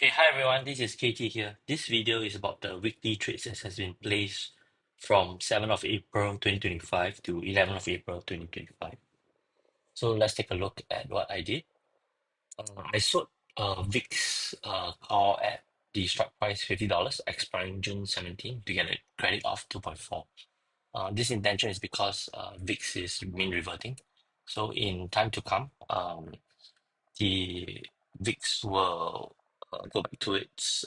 Okay, hi everyone, this is KT here. This video is about the weekly trades that has been placed from 7th of April 2025 to 11th of April 2025. So let's take a look at what I did. I sold VIX call at the strike price $50 expiring June 17 to get a credit of 2.4. This intention is because VIX is mean reverting. So in time to come, the VIX will go back to its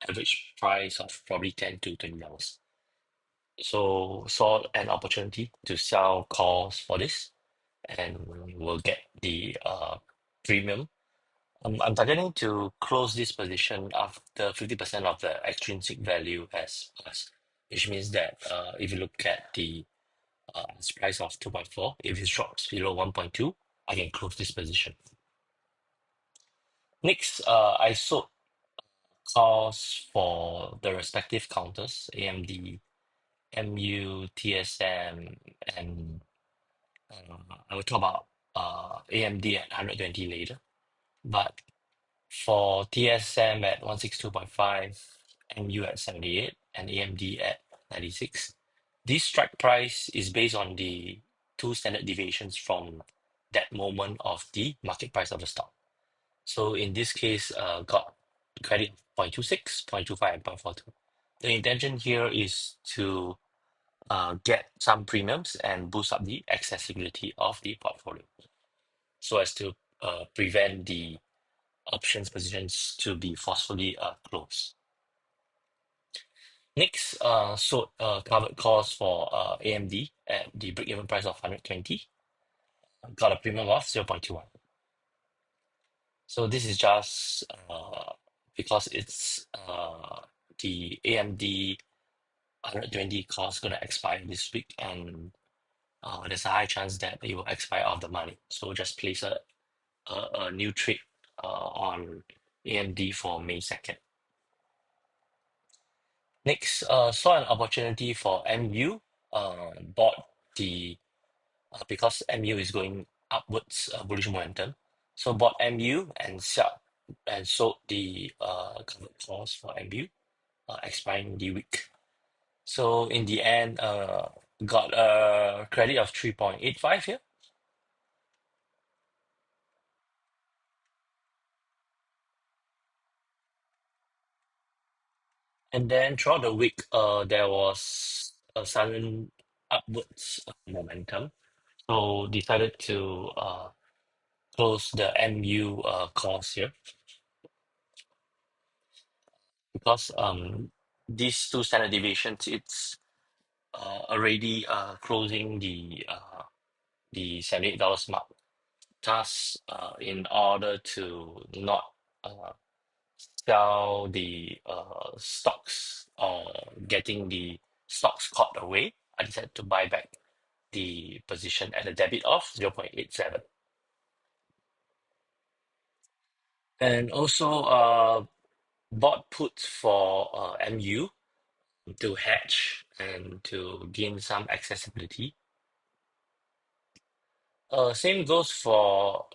average price of probably $10 to $20. So saw an opportunity to sell calls for this and we'll get the premium. I'm targeting to close this position after 50% of the extrinsic value has passed, which means that if you look at the price of 2.4, if it drops below 1.2, I can close this position. Next, I sold calls for the respective counters, AMD, MU, TSM, and I will talk about AMD at 120 later. But for TSM at 162.5, MU at 78, and AMD at 96, this strike price is based on the two standard deviations from that moment of the market price of the stock. So in this case, got credit 0.26, 0.25, and 0.42. The intention here is to get some premiums and boost up the accessibility of the portfolio so as to prevent the options positions to be forcefully closed. Next, sold covered calls for AMD at the break-even price of 120, got a premium of 0.21. So this is just because it's the AMD 120 cost going to expire this week, and there's a high chance that it will expire off the money. So just place a new trade on AMD for May 2nd. Next, saw an opportunity for MU. Bought the because MU is going upwards, bullish momentum. So bought MU and sold the covered calls for MU, expiring the week. So in the end, got a credit of 3.85 here. And then throughout the week, there was a sudden upwards momentum. So decided to close the MU calls here because these two standard deviations, it's already closing the $78 mark. Thus, in order to not sell the stocks or getting the stocks caught away, I decided to buy back the position at a debit of 0.87. And also bought puts for MU to hedge and to gain some accessibility. Same goes for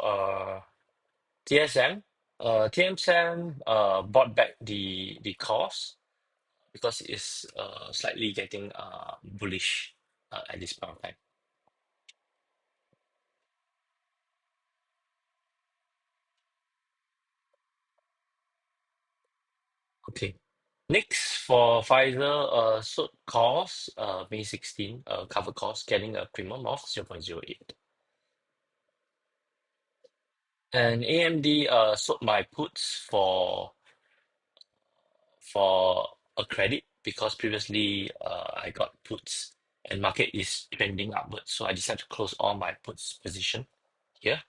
TSM. TSM bought back the calls because it's slightly getting bullish at this point of time. Okay. Next for Pfizer, sold calls, May 16, cover calls, getting a premium of 0.08. And AMD sold my puts for a credit because previously I got puts and market is trending upwards. So I decided to close all my puts position here.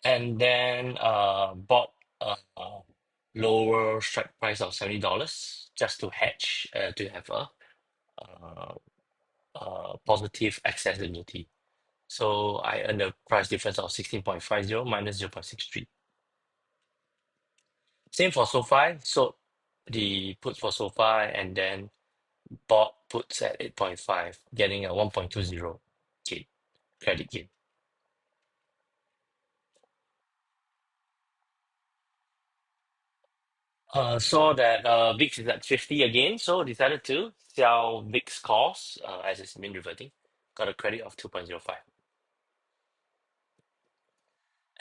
And then bought a lower strike price of $70 just to hedge to have uh, positive accessibility. So I earned a price difference of 16.50 minus 0.63. Same for SoFi. So the puts for SoFi and then bought puts at 8.5, getting a 1.20 gain, credit gain. Saw that VIX is at 50 again, so decided to sell VIX calls as it's been reverting. Got a credit of 2.05.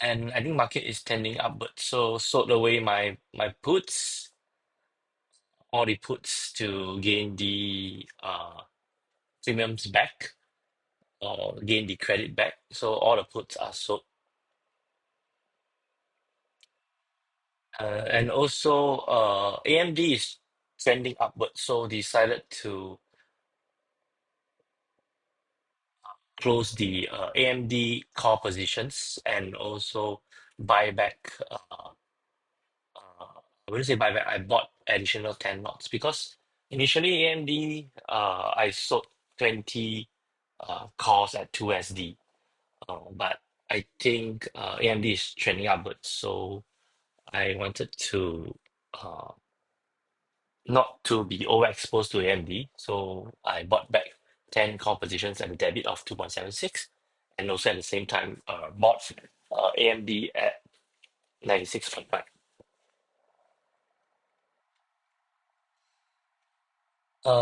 And I think market is tending upwards, so sold away my puts, all the puts to gain the premiums back or gain the credit back. So all the puts are sold. And also AMD is trending upwards, so decided to close the AMD call positions and also buy back. I wouldn't say buy back. I bought additional 10 lots because initially AMD I sold 20 calls at 2 SD. But I think AMD is trending upwards, so I wanted to uh, not to be overexposed to AMD, so I bought back 10 call positions at a debit of 2.76, and also at the same time bought AMD at 96.5.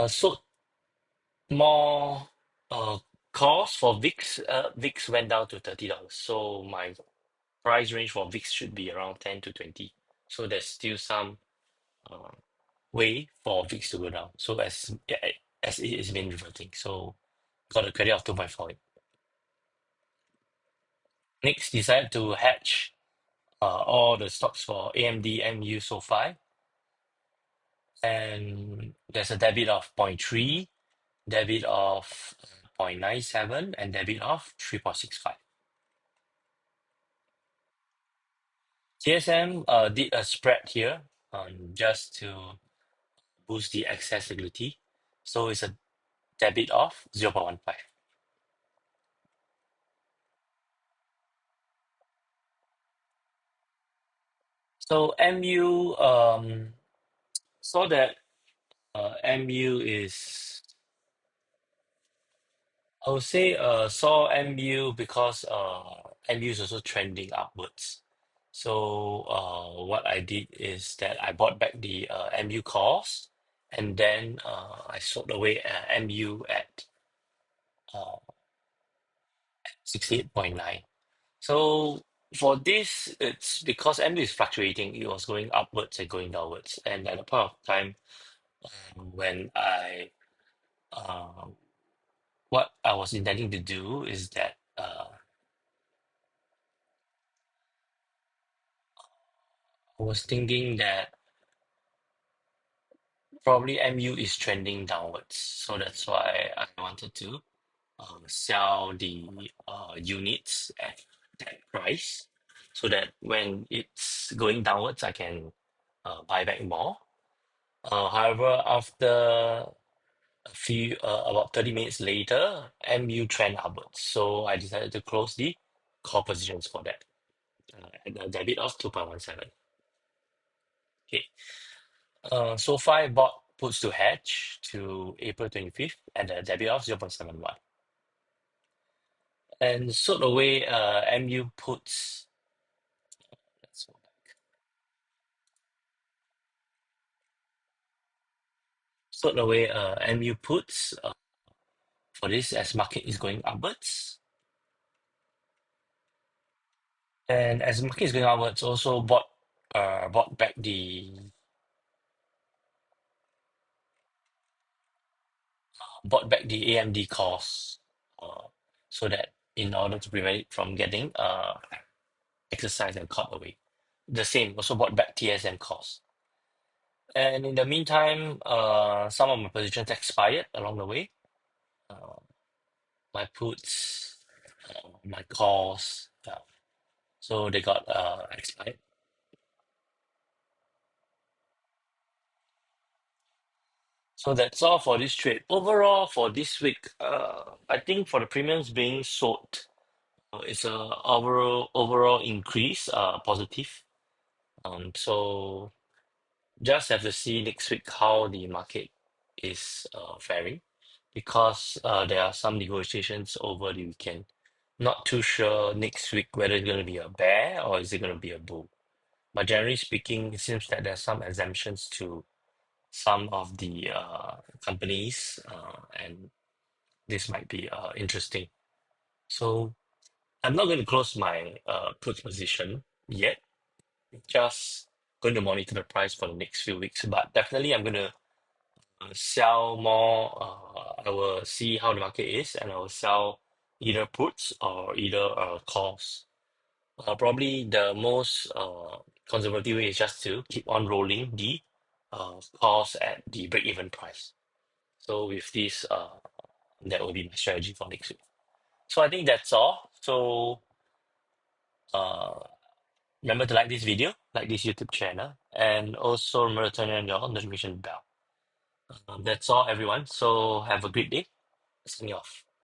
So more uh, calls for VIX. VIX went down to $30, so my price range for VIX should be around 10 to 20. So there's still some uh, way for VIX to go down. So as it is been reverting, so got a credit of 2.4. Next, decide to hedge all the stocks for AMD, MU, SoFi, and there's a debit of zero point 0.3, debit of 0.97, and debit of 3.65. TSM did a spread here just to boost the accessibility. So it's a debit of 0.15. So MU saw that MU is, I would say saw MU because MU is also trending upwards. So what I did is that I bought back the MU calls, and then I sold away MU at uh, 68.9. So for this, it's because MU is fluctuating. It was going upwards and going downwards. And at the point of time when um, what I was intending to do is that I was thinking that probably MU is trending downwards. So that's why I wanted to sell the units at that price so that when it's going downwards, I can buy back more. However, after a few about 30 minutes later, MU trend upwards. So I decided to close the call positions for that at a debit of 2.17. Okay. So far I bought puts to hedge to April 25th at a debit of 0.71. And sold away MU puts. Let's go back. Sold away MU puts for this as market is going upwards. And as market is going upwards, also bought back the AMD calls, uh, so that in order to prevent it from getting exercised and caught away. The same also bought back TSM calls. And in the meantime, some of my positions expired along the way. Uh, my puts, my calls, so they got expired. So that's all for this trade. Overall, for this week, I think for the premiums being sold, it's a overall increase, positive. So just have to see next week how the market is faring, because there are some negotiations over the weekend. Not too sure next week whether it's going to be a bear or is it going to be a bull. But generally speaking, it seems that there's some exemptions to some of the companies, and this might be interesting. So I'm not going to close my put position yet. Just going to monitor the price for the next few weeks. But definitely, I'm going to sell more. I will see how the market is, and I will sell either puts or either calls. Probably the most conservative way is just to keep on rolling the calls at the break-even price. So with this, that will be my strategy for next week. So I think that's all. So uh, remember to like this video, like this YouTube channel, and also remember to turn on your notification bell. That's all, everyone. So have a great day. Signing off.